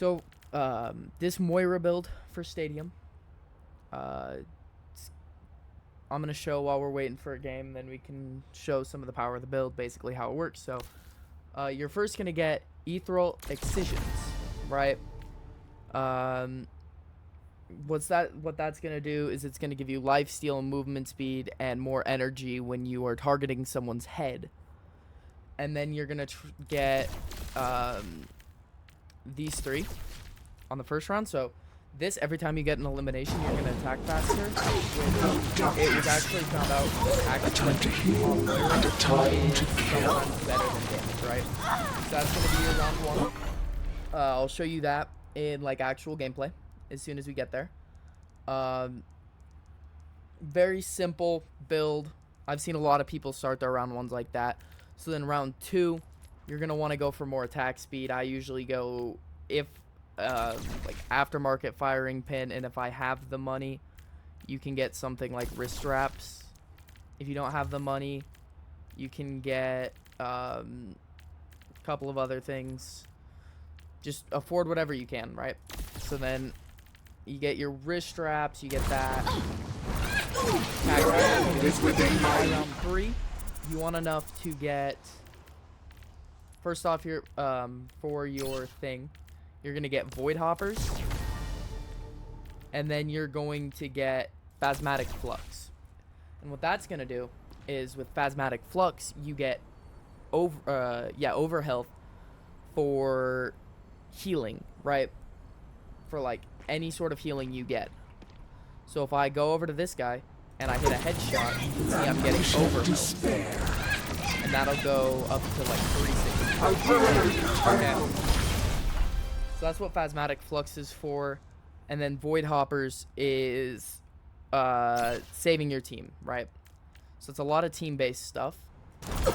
So, this Moira build for Stadium, I'm going to show while we're waiting for a game, then we can show some of the power of the build, basically how it works. So, you're first going to get Ethereal Excisions, right? What that's going to do is it's going to give you lifesteal and movement speed and more energy when you are targeting someone's head. And then you're going to get these three on the first round. So this, every time you get an elimination, you're going to attack faster. It was actually found out Time to heal and a time to kill. better than damage, right? So that's going to be your round one. I'll show you that in like actual gameplay as soon as we get there. Very simple build. I've seen a lot of people start their round ones like that. So then round two, you're going to want to go for more attack speed. I usually go if like aftermarket firing pin, and if I have the money, you can get something like wrist straps. If you don't have the money, you can get a couple of other things. Just afford whatever you can, right? So then you get your wrist straps, you get that. Round three, you want enough to get, first off, your for your thing, you're gonna get void hoppers, and then you're going to get phasmatic flux. And what that's gonna do is with phasmatic flux, you get over health for healing, right? For like any sort of healing you get. So if I go over to this guy and I hit a headshot, you can see I'm getting over health, and that'll go up to like 360. Okay. So that's what phasmatic flux is for. And then void hoppers is saving your team, right? So it's a lot of team-based stuff. People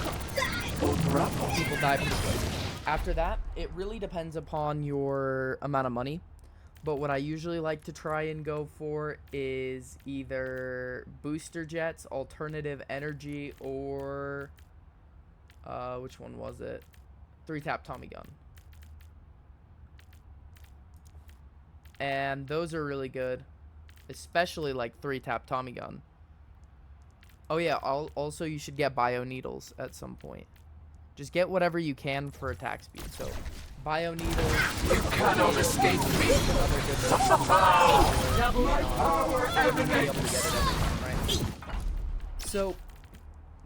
die pretty quick. After that, it really depends upon your amount of money. But what I usually like to try and go for is either booster jets, alternative energy, or which one was it? 3-tap Tommy gun. And those are really good, especially like 3-tap Tommy gun. Oh yeah, also you should get bio needles at some point. Just get whatever you can for attack speed. So bio needles. You cannot escape me. Double power right? So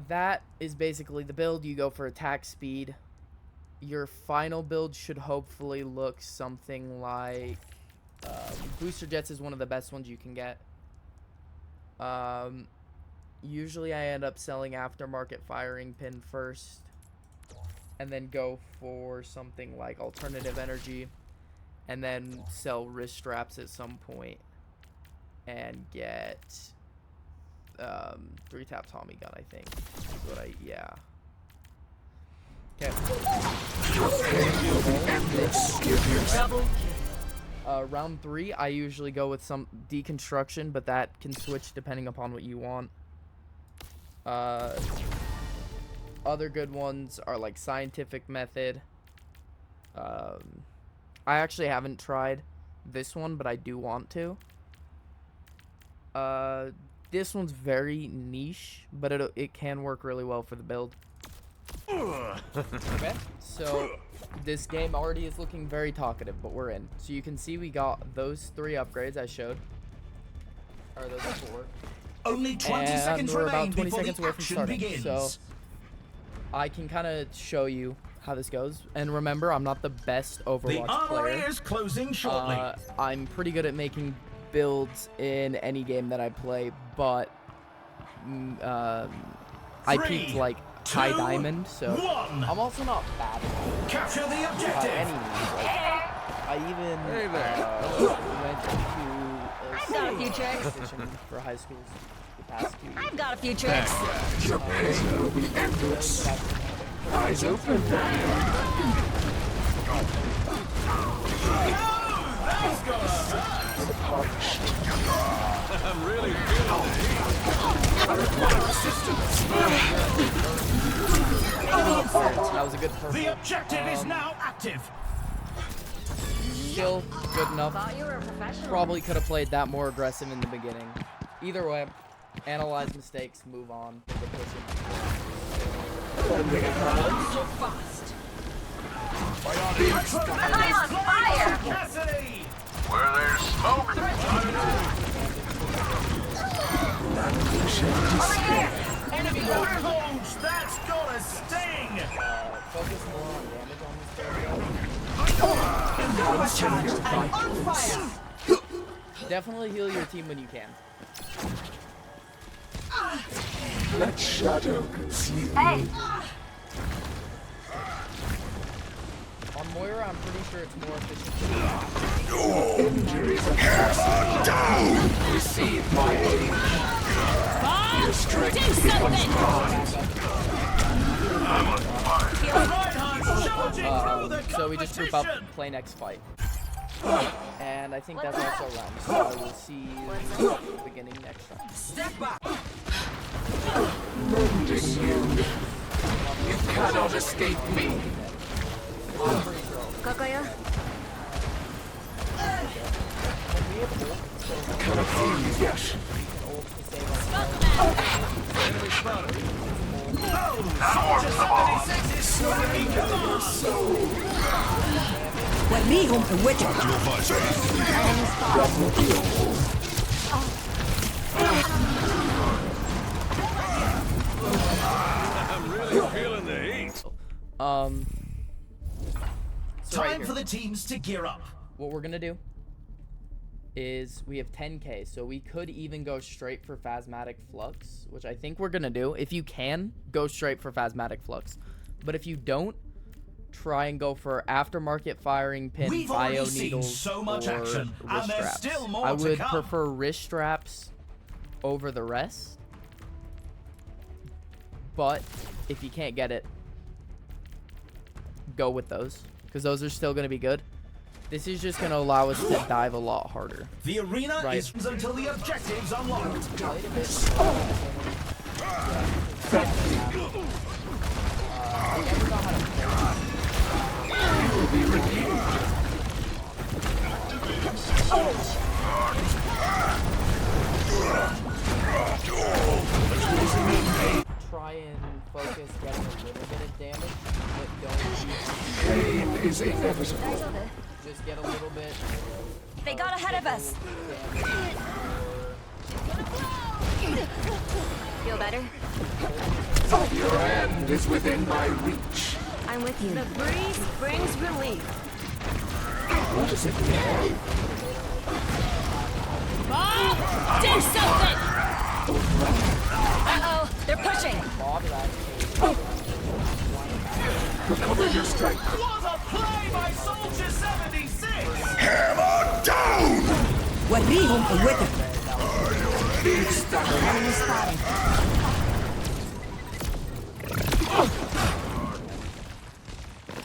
that is basically the build. You go for attack speed. Your final build should hopefully look something like booster jets is one of the best ones you can get. Usually I end up selling aftermarket firing pin first, and then go for something like alternative energy, and then sell wrist straps at some point, and get 3-tap Tommy gun, I think. Is what yeah. Okay. Round 3, I usually go with some deconstruction, but that can switch depending upon what you want. Other good ones are like scientific method. I actually haven't tried this one, but I do want to. This one's very niche, but it can work really well for the build. Okay, so this game already is looking very talkative, but we're in. So you can see we got those 3 upgrades I showed. Or those 4. Only 20 seconds we're remain about 20 before seconds the away from action starting. begins. So I can kind of show you how this goes. And remember, I'm not the best The Overwatch armory player. is closing shortly. I'm pretty good at making builds in any game that I play, but I peaked like high diamond, so I'm also not bad at it. Capture the By objective. any means. Like, I even went to I've got a few tricks. competition for high schools the past 2 years. I've got a few tricks. Your pain will be endless. Eyes open. I'm really feeling it. I require assistance. That was a good purple. The objective is now active. still good enough. Thought you were a professional. Probably could have played that more aggressive in the beginning. Either way, analyze mistakes, move on. Keep pushing. So fast. Am I on fire? Where there's smoke. Over here. Enemy warhogs! That's gotta sting! Focus more on damage on this area. I'm on fire! Definitely heal your team when you can. Let shadow conceal Hey. On Moira, I'm pretty sure it's more efficient. injuries. Down! Receive my aid. Your strength becomes mine. So we just group up, play next fight. And I think that's also round. So I will see you beginning next round. Step back! Wounding you. You cannot escape me. Kokoyo. Cannot feel you yet. وريهم قوتك. So right Time here, for the teams to gear up. what we're gonna do is we have 10k, so we could even go straight for Phasmatic Flux, which I think we're gonna do. If you can, go straight for Phasmatic Flux. But if you don't, try and go for aftermarket firing pin, We've bio already seen needles, so much or action, and wrist there's straps. still more I to would come. prefer wrist straps over the rest. But if you can't get it, go with those, because those are still going to be good. This is just going to allow us to dive a lot harder. The arena Right. is until the objective's unlocked. Try and focus getting a little bit of damage, but don't Pain is inevitable. just get a little bit. They got ahead of us. Feel better? Your end is within my reach. I'm with you. The breeze brings relief. What is it now? Do something! Uh-oh, they're pushing. Bob is actually Recover your strength. What a play by Soldier 76! Hammer down! وريهم قوتك. Enemy spotted.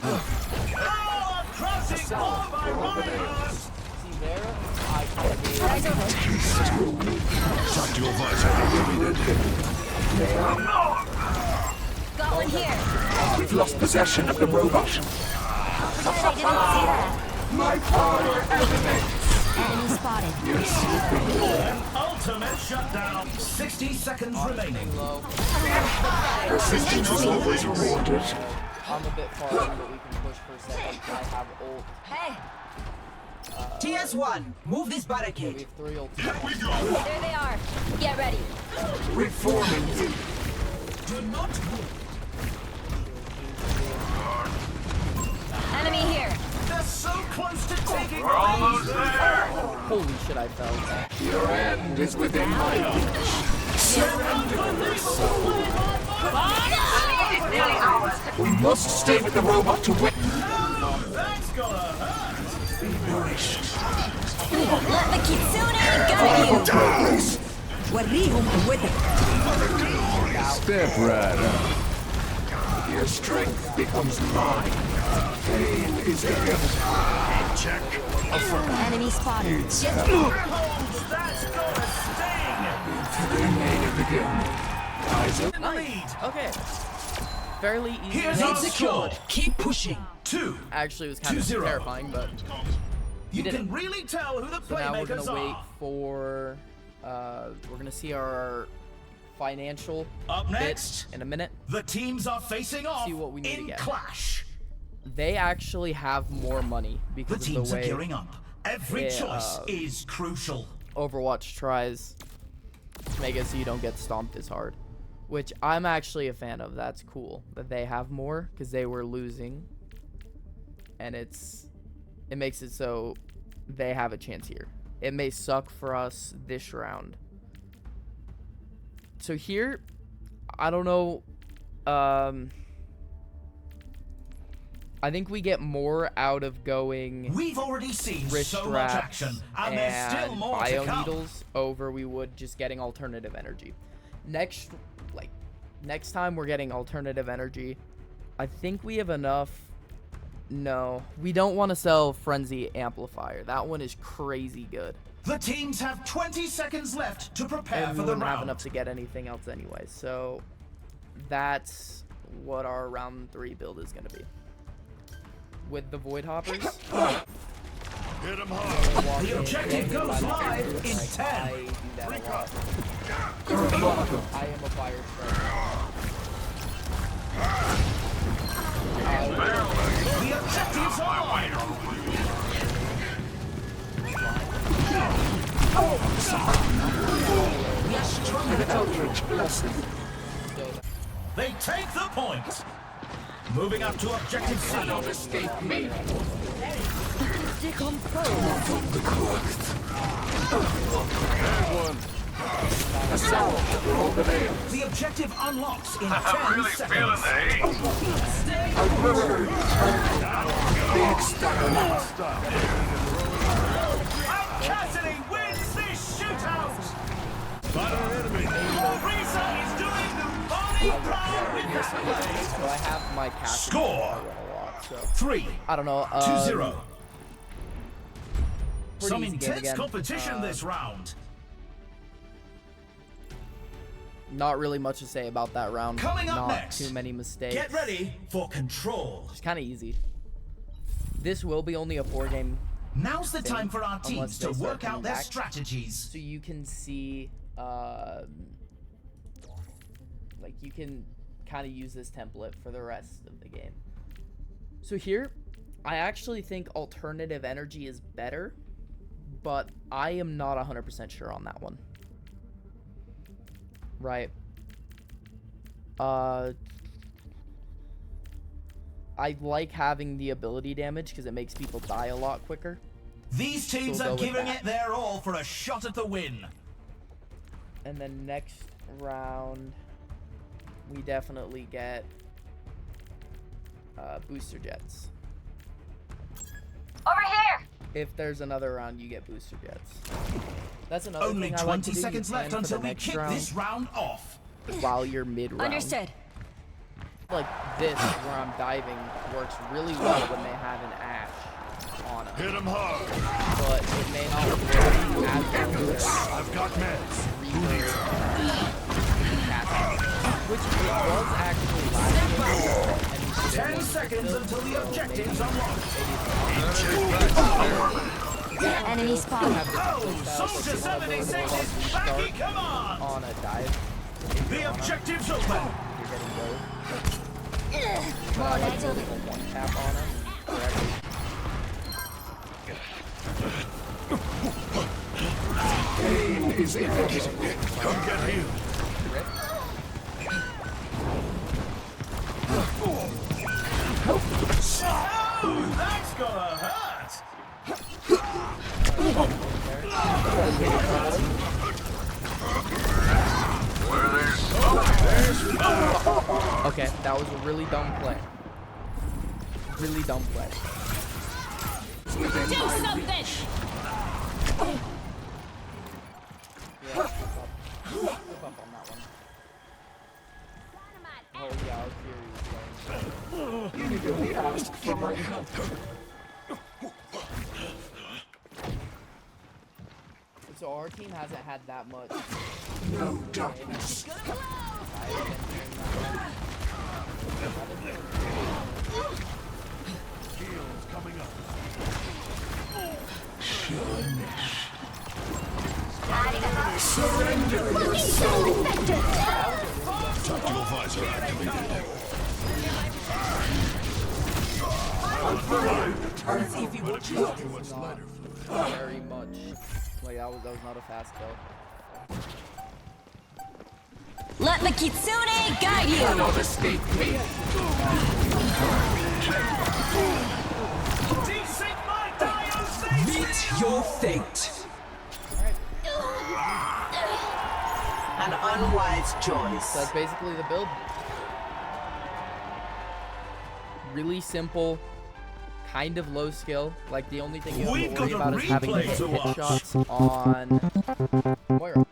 Oh, a crushing blow by Reinhardt! see there. I kind of gave Eyes open. Shut your visor. Got one here. We've lost possession of the robot. Pretend I didn't see that. My power emanates. Enemy spotted. Ultimate shutdown. 60 seconds remaining. low. Persistence is always rewarded. I'm a bit far in, but we can push for a second. I have ult. Hey, TS1, move this We barricade. have 3 ults. there they are. Get ready. Reforming you. Do not move. Enemy here. They're so close to taking the lead. Holy shit, I fell. Your end is within my reach. We must stay with the robot to win. That's gonna hurt. Be nourished. Let the kitsune guide you. Dies. وريهم قوتك. Step right up. Your strength becomes mine. Pain is inevitable. Check. Enemy spotted. That's gonna sting. They made it again. Eyes open. Lead. Okay. Fairly easy. Here's Lead our secured. score. Keep pushing. 2. Actually, it was kind of 2-0. terrifying, but You did can it. really tell who the So now we're playmakers gonna wait are. for. We're gonna see our financial Up bit next, in a minute. the teams are facing off See what we need to in get. clash. They actually have more money The because of teams the are way gearing up. Every Yeah, choice is crucial. Overwatch tries to make it so you don't get stomped as hard, which I'm actually a fan of. That's cool that they have more because they were losing, and it makes it so they have a chance here. It may suck for us this round. So here, I don't know. I think we get more out of going We've already seen wrist so much straps action, and there's still and more to bio come. needles over we would just getting alternative energy. Next time we're getting alternative energy, I think we have enough. No, we don't want to sell Frenzy Amplifier. That one is crazy good. The teams have 20 seconds left to prepare And for we the wouldn't have round. enough to get anything else anyway. So that's what our round 3 build is going to be. With the Void Hoppers. Hit him hard. The objective goes live in 10. I do that a lot. I am a fire striker. The objectives are on. They take the point. Moving up to objective C. Cannot escape me. Everyone. Assemble. Open air. The objective unlocks in 10 Feeling seconds. the heat. The exterminate. Cassidy wins this shootout. Spotted an enemy. Risa is doing the body proud with that play. So I have my Cassidy. Score. I run a lot, so 3, I don't know. 2-0. pretty Some easy game intense again. competition this round. Not really much to say about that round. Coming up Not next, too many mistakes. Get ready for control. It's kind of easy. This will be only a 4-game, Now's the time for our Unless teams they to start work out coming their back. strategies. so you can see, like you can kind of use this template for the rest of the game. So here, I actually think alternative energy is better, but I am not 100% sure on that one. Right. I like having the ability damage because it makes people die a lot quicker. These teams We'll go are with giving that. it their all for a shot at the win. And then next round, we definitely get booster jets. Over here! If there's another round, you get booster jets. That's another Only thing I like to 20 do. You seconds plan left for until the we next kick round this round off. while you're mid-round. Understood. Like this, where I'm diving, works really well when they have an Ash on them. Hit him hard. But it may not work as well as I've got meds. which it was actually last year. 10 seconds until the objectives unlock. Enemy spotted. Oh, Soldier 76 is back in command. On a dive, The objectives open. you're getting low. But I like to leave a one tap on him. Pain is inevitable. Come get healed. Oh, that's gonna hurt. Okay, that was a really dumb play. Really dumb play. Do something! Yeah, flip up on that one. Oh yeah, I was curious. You really asked for my help. So our team hasn't had that much. No darkness. Heals coming up. Surrender your soul. Tactical visor activated. Let's see if you want you. Very much. Like that was not a fast kill. Let the kitsune guide you. Cannot escape me. Desync my diocese! Meet your fate. An unwise So choice. that's basically the build. Really simple, kind of low skill. Like the only thing you have We've to worry got a about is having to replay hit to watch. headshots on Moira.